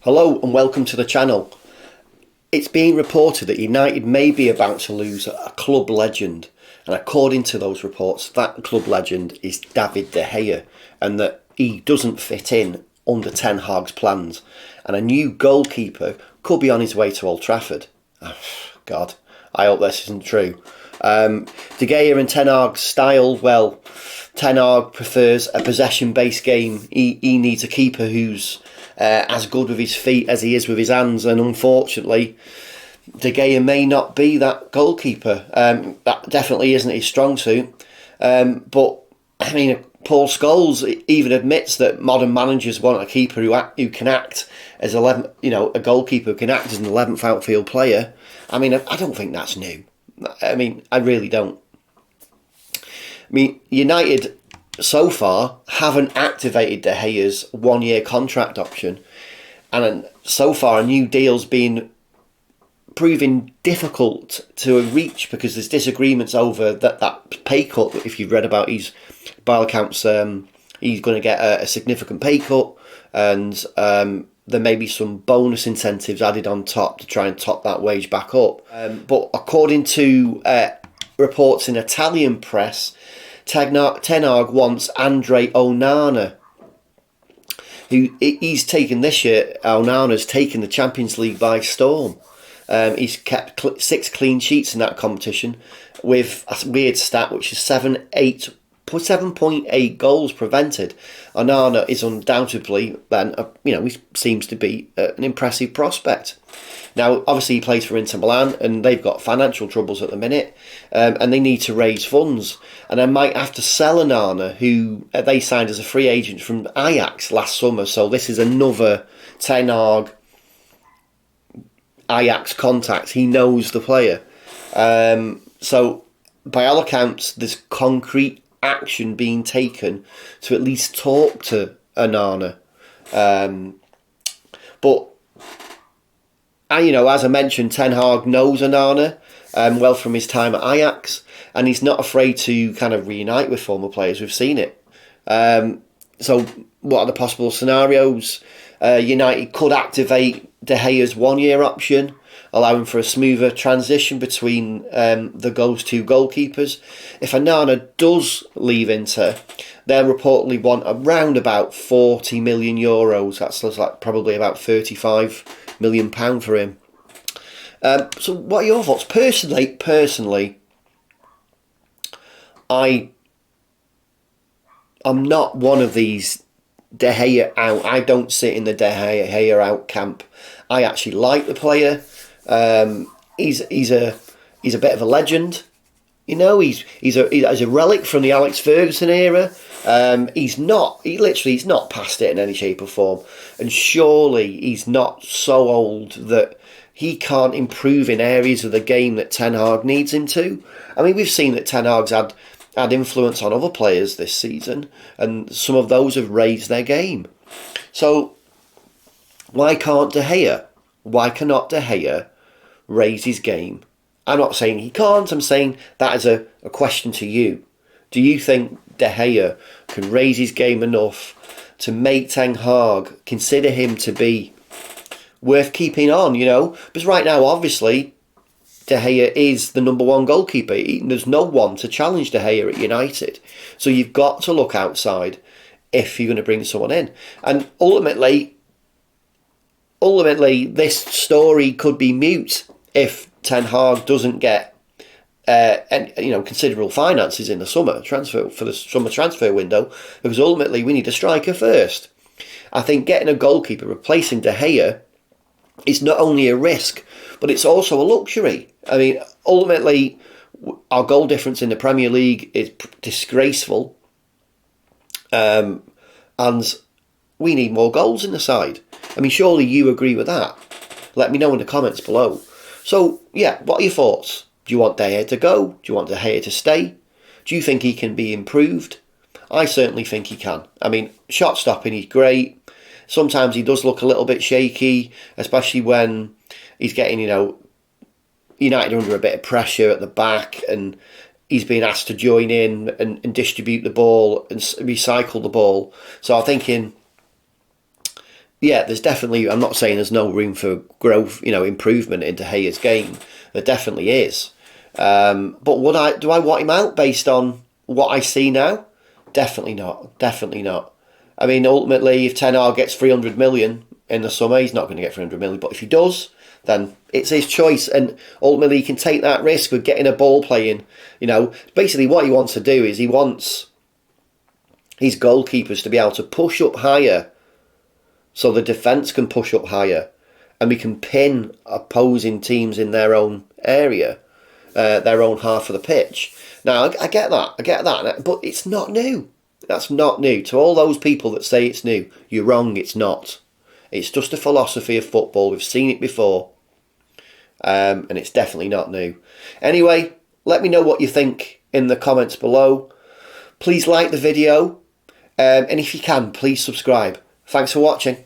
Hello and welcome to the channel. It's being reported that United may be about to lose a club legend, and according to those reports, that club legend is David De Gea, and that he doesn't fit in under Ten Hag's plans, and a new goalkeeper could be on his way to Old Trafford. Oh, God, I hope this isn't true. De Gea and Ten Hag's style, well, Ten Hag prefers a possession-based game. He needs a keeper who's as good with his feet as he is with his hands, and unfortunately De Gea may not be that goalkeeper. That definitely isn't his strong suit. But I mean, Paul Scholes even admits that modern managers want a keeper who can act as a goalkeeper who can act as an 11th outfield player. I mean, I don't think that's new. I mean, I really don't. I mean, United so far haven't activated De Gea's 1-year contract option, and so far a new deal's been proving difficult to reach because there's disagreements over that pay cut. If you've read about his by all accounts, he's going to get a significant pay cut, and there may be some bonus incentives added on top to try and top that wage back up. But according to reports in Italian press, Ten Hag wants Andre Onana, he's taken this year. Onana's taken the Champions League by storm. He's kept 6 clean sheets in that competition, with a weird stat which is 7.8 goals prevented. Onana is undoubtedly then he seems to be an impressive prospect. Now, obviously, he plays for Inter Milan, and they've got financial troubles at the minute, and they need to raise funds. And I might have to sell Onana, who they signed as a free agent from Ajax last summer. So this is another Ten Hag Ajax contact. He knows the player. So by all accounts, there's concrete action being taken to at least talk to Onana. But as I mentioned, Ten Hag knows Onana well from his time at Ajax, and he's not afraid to kind of reunite with former players. We've seen it. So what are the possible scenarios? United could activate De Gea's 1-year option, allowing for a smoother transition between those two goalkeepers. If Onana does leave Inter, they'll reportedly want around about €40 million. That's like probably about £35 million for him. So what are your thoughts? Personally, I'm not one of these De Gea out. I don't sit in the De Gea out camp. I actually like the player. He's a bit of a legend. He's a relic from the Alex Ferguson era. He's not past it in any shape or form, and surely he's not so old that he can't improve in areas of the game that Ten Hag needs him to. I mean, we've seen that Ten Hag's had influence on other players this season, and some of those have raised their game. So why cannot De Gea raise his game? I'm not saying he can't. I'm saying that is a question to you. Do you think De Gea can raise his game enough to make Ten Hag consider him to be worth keeping on? Because right now, obviously, De Gea is the number 1 goalkeeper. There's no one to challenge De Gea at United. So you've got to look outside if you're going to bring someone in. And ultimately, this story could be moot if Ten Hag doesn't get considerable finances in the summer transfer window, because ultimately we need a striker first. I think getting a goalkeeper replacing De Gea is not only a risk, but it's also a luxury. I mean, ultimately, our goal difference in the Premier League is disgraceful, and we need more goals in the side. I mean, surely you agree with that? Let me know in the comments below. So, yeah, what are your thoughts? Do you want De Gea to go? Do you want De Gea to stay? Do you think he can be improved? I certainly think he can. I mean, shot stopping, he's great. Sometimes he does look a little bit shaky, especially when he's getting, United under a bit of pressure at the back, and he's been asked to join in and distribute the ball and recycle the ball. So I'm thinking yeah, there's definitely. I'm not saying there's no room for growth, improvement in De Gea's game. There definitely is. But do I want him out based on what I see now? Definitely not. Definitely not. I mean, ultimately, if Ten Hag gets 300 million in the summer, he's not going to get 300 million. But if he does, then it's his choice, and ultimately he can take that risk with getting a ball playing. Basically what he wants to do is he wants his goalkeepers to be able to push up higher, so the defence can push up higher, and we can pin opposing teams in their own area, their own half of the pitch. Now, I get that, but it's not new. That's not new. To all those people that say it's new, you're wrong, it's not. It's just a philosophy of football. We've seen it before, and it's definitely not new. Anyway, let me know what you think in the comments below. Please like the video, and if you can, please subscribe. Thanks for watching.